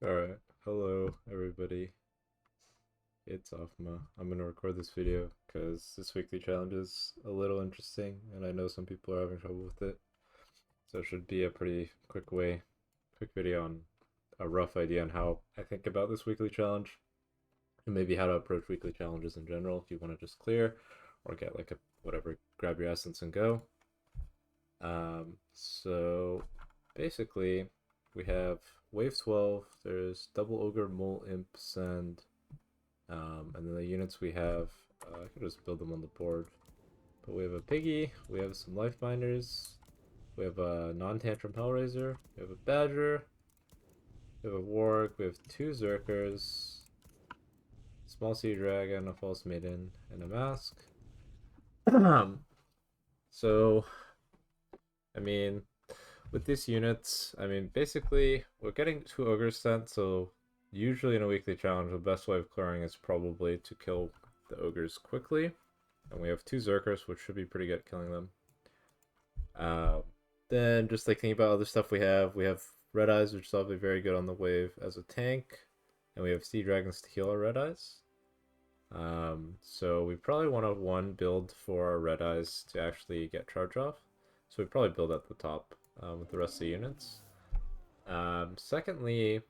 Alright, hello everybody, it's Afma. I'm gonna record this video because this weekly challenge is a little interesting and I know some people are having trouble with it. So it should be a pretty quick video on a rough idea on how I think about this weekly challenge and maybe how to approach weekly challenges in general if you want to just clear or get like a whatever, grab your essence and go. So basically we have wave 12, there's double ogre, mole, imp, send. And then the units we have, I could just build them on the board. But we have a piggy, we have some life binders, we have a non-tantrum hellraiser, we have a badger, we have a warg, we have two zerkers, small sea dragon, a false maiden, and a mask. So, I mean, with these units, basically, we're getting two ogres sent, so usually in a weekly challenge, the best way of clearing is probably to kill the ogres quickly. And we have two Zerkers, which should be pretty good at killing them. Uh, then just like thinking about other stuff we have Red Eyes, which is obviously very good on the wave as a tank. And we have Sea Dragons to heal our Red Eyes. So we probably want to one build for our Red Eyes to actually get charge off. So we probably build at the top with the rest of the units. Secondly,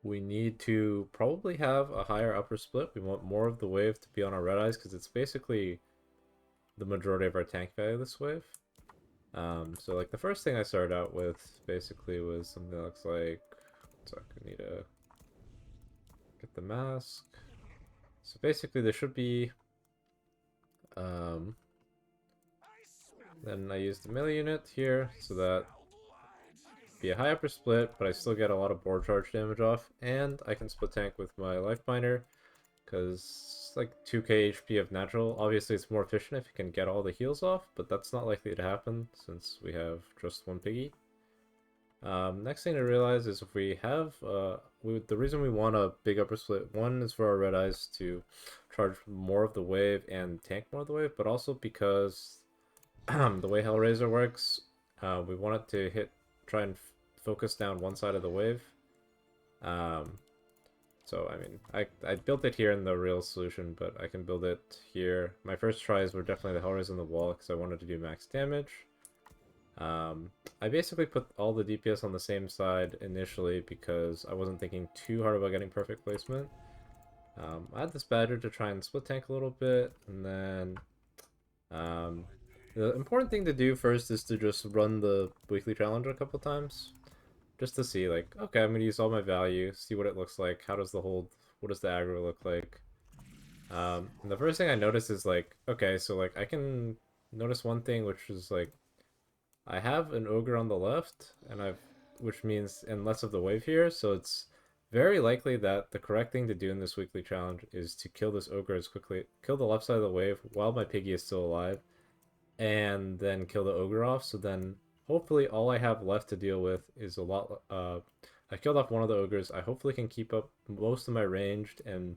we need to probably have a higher upper split. We want more of the wave to be on our Red Eyes because it's basically the majority of our tank value this wave. So like the first thing I started out with basically was something that looks like, so I need to get the mask. So basically there should be, then I used the melee unit here so that be a high upper split, but I still get a lot of board charge damage off, and I can split tank with my life binder because it's like 2k HP of natural. Obviously it's more efficient if you can get all the heals off, but that's not likely to happen since we have just one piggy. Next thing to realize is if we have, the reason we want a big upper split, one is for our red eyes to charge more of the wave and tank more of the wave, but also because the way Hellraiser works, we want it to try and focus down one side of the wave. So, I built it here in the real solution, but I can build it here. My first tries were definitely the Hellraiser on the wall because I wanted to do max damage. I basically put all the DPS on the same side initially because I wasn't thinking too hard about getting perfect placement. I had this Badger to try and split tank a little bit, and then the important thing to do first is to just run the weekly challenge a couple times, just to see like, okay, I'm gonna use all my value, see what it looks like, how does the hold, what does the aggro look like. And the first thing I notice is like, okay, so like I can notice one thing, which is like I have an ogre on the left, which means and less of the wave here, so it's very likely that the correct thing to do in this weekly challenge is to kill this ogre as quickly, kill the left side of the wave while my piggy is still alive, and then kill the ogre off. So then hopefully all I have left to deal with is a lot. I killed off one of the ogres. I hopefully can keep up most of my ranged and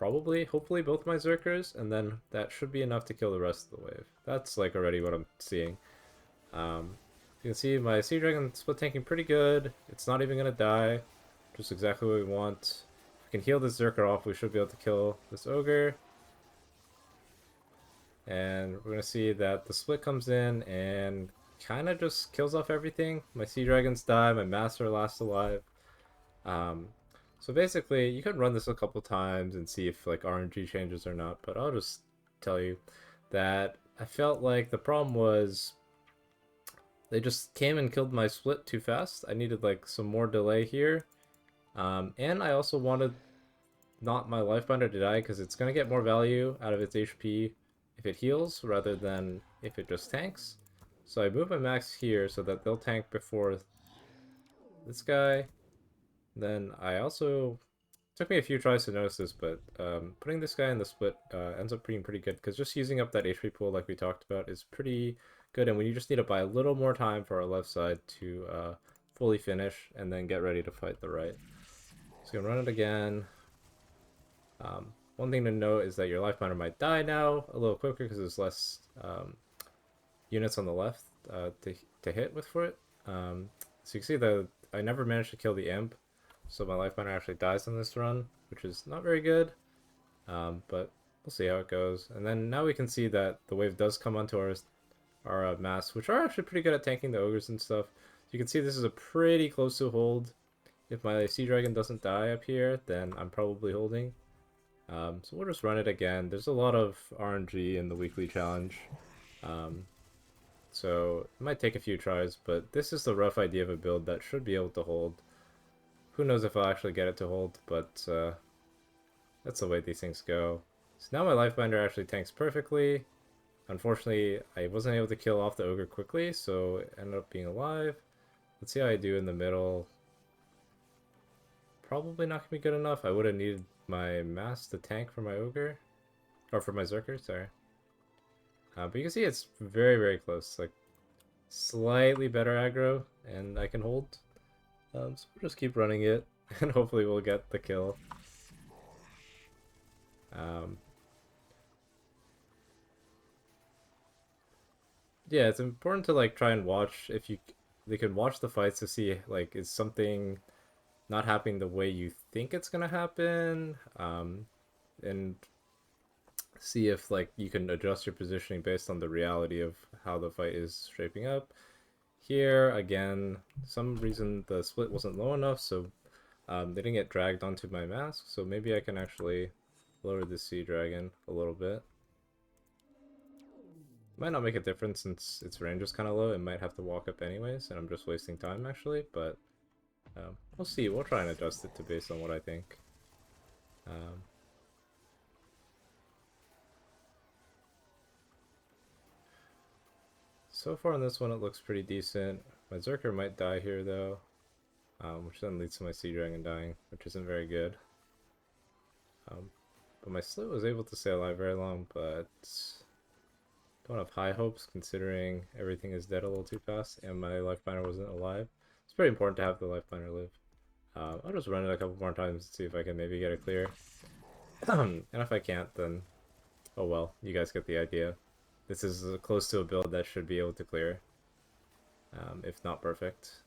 hopefully both my Zerkers, and then that should be enough to kill the rest of the wave. That's like already what I'm seeing. You can see my Sea Dragon split tanking pretty good. It's not even gonna die. Just exactly what we want. If we can heal this Zerker off, we should be able to kill this Ogre. And we're gonna see that the split comes in and kind of just kills off everything. My Sea Dragons die, my Master lasts alive. Um, so basically, you can run this a couple times and see if like RNG changes or not, but I'll just tell you that I felt like the problem was they just came and killed my split too fast. I needed like some more delay here. And I also wanted not my life binder to die because it's going to get more value out of its HP if it heals rather than if it just tanks. So I move my max here so that they'll tank before this guy. Then I also took me a few tries to notice this, but putting this guy in the split ends up being pretty good because just using up that HP pool like we talked about is pretty good, and we just need to buy a little more time for our left side to fully finish and then get ready to fight the right. So you can run it again. One thing to note is that your life miner might die now a little quicker because there's less units on the left to hit with for it. So you can see that I never managed to kill the imp, so my life miner actually dies on this run, which is not very good. But we'll see how it goes. And then now we can see that the wave does come onto our mass, which are actually pretty good at tanking the ogres and stuff. So you can see this is a pretty close to hold. If my Sea Dragon doesn't die up here, then I'm probably holding. So we'll just run it again. There's a lot of RNG in the weekly challenge. So it might take a few tries, but this is the rough idea of a build that should be able to hold. Who knows if I'll actually get it to hold, but that's the way these things go. So now my life binder actually tanks perfectly. Unfortunately, I wasn't able to kill off the ogre quickly, so it ended up being alive. Let's see how I do in the middle. Probably not gonna be good enough. I would have needed my mass to tank for my ogre. Or for my Zerker, sorry. But you can see it's very, very close. Like, slightly better aggro, and I can hold. So we'll just keep running it, and hopefully we'll get the kill. Yeah, it's important to like try and watch if they can watch the fights to see like is something not happening the way you think it's gonna happen, and see if like you can adjust your positioning based on the reality of how the fight is shaping up. Here again, some reason the split wasn't low enough, so they didn't get dragged onto my mask. So maybe I can actually lower the Sea Dragon a little bit. Might not make a difference since its range is kind of low. It might have to walk up anyways, and I'm just wasting time actually. But we'll see. We'll try and adjust it to based on what I think. So far on this one, it looks pretty decent. My Zerker might die here though, which then leads to my Sea Dragon dying, which isn't very good. But my Slit was able to stay alive very long, but don't have high hopes considering everything is dead a little too fast and my life miner wasn't alive. It's pretty important to have the life miner live. I'll just run it a couple more times and see if I can maybe get it clear. And if I can't, then oh well, you guys get the idea. This is close to a build that should be able to clear, if not perfect.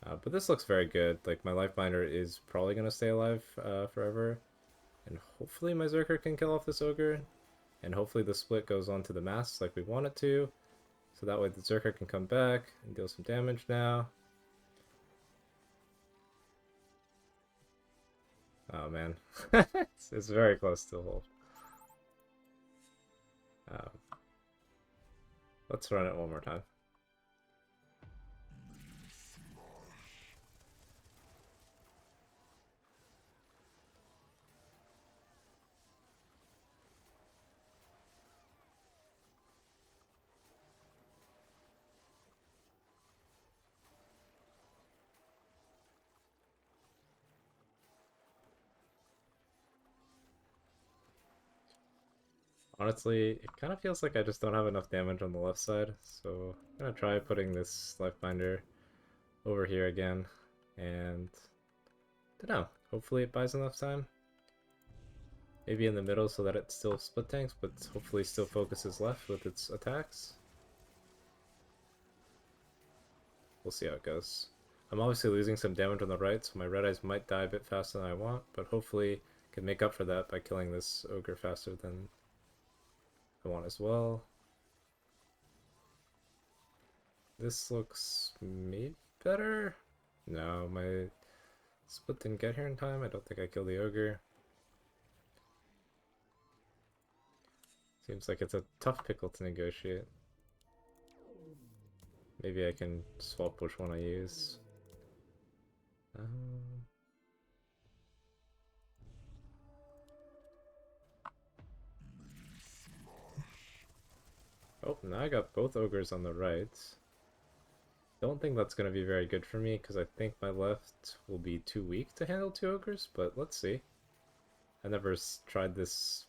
But this looks very good. Like, my life binder is probably going to stay alive forever. And hopefully my Zerker can kill off this ogre. And hopefully the split goes onto the mass like we want it to. So that way the Zerker can come back and deal some damage now. Oh man, it's very close to a hold. Let's run it one more time. Honestly, it kind of feels like I just don't have enough damage on the left side, so I'm gonna try putting this life binder over here again, and I don't know, hopefully it buys enough time. Maybe in the middle so that it still split tanks, but hopefully still focuses left with its attacks. We'll see how it goes. I'm obviously losing some damage on the right, so my red eyes might die a bit faster than I want, but hopefully I can make up for that by killing this ogre faster than I want as well. This looks maybe better? No, my split didn't get here in time. I don't think I killed the ogre. Seems like it's a tough pickle to negotiate. Maybe I can swap which one I use. Oh, now I got both ogres on the right. Don't think that's going to be very good for me because I think my left will be too weak to handle two ogres, but let's see. I never tried this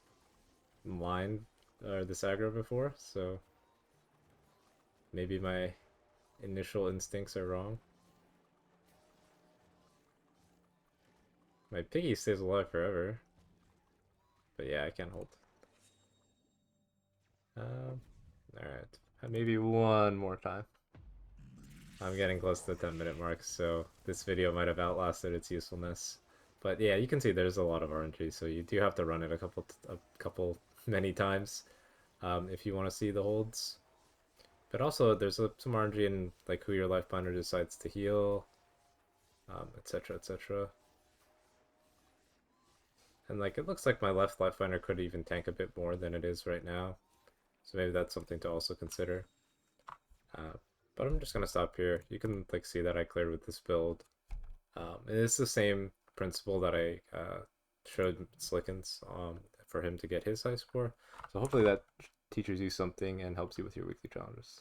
line or this aggro before, so maybe my initial instincts are wrong. My piggy stays alive forever, but yeah, I can't hold. Alright, maybe one more time. I'm getting close to the 10-minute mark, so this video might have outlasted its usefulness. But yeah, you can see there's a lot of RNG, so you do have to run it many times if you want to see the holds. But also, there's some RNG in like who your life binder decides to heal, etc., etc. And like it looks like my left life binder could even tank a bit more than it is right now, so maybe that's something to also consider. Uh, but I'm just gonna stop here. You can like see that I cleared with this build. And it's the same principle that I showed Slickens for him to get his high score. So hopefully that teaches you something and helps you with your weekly challenges.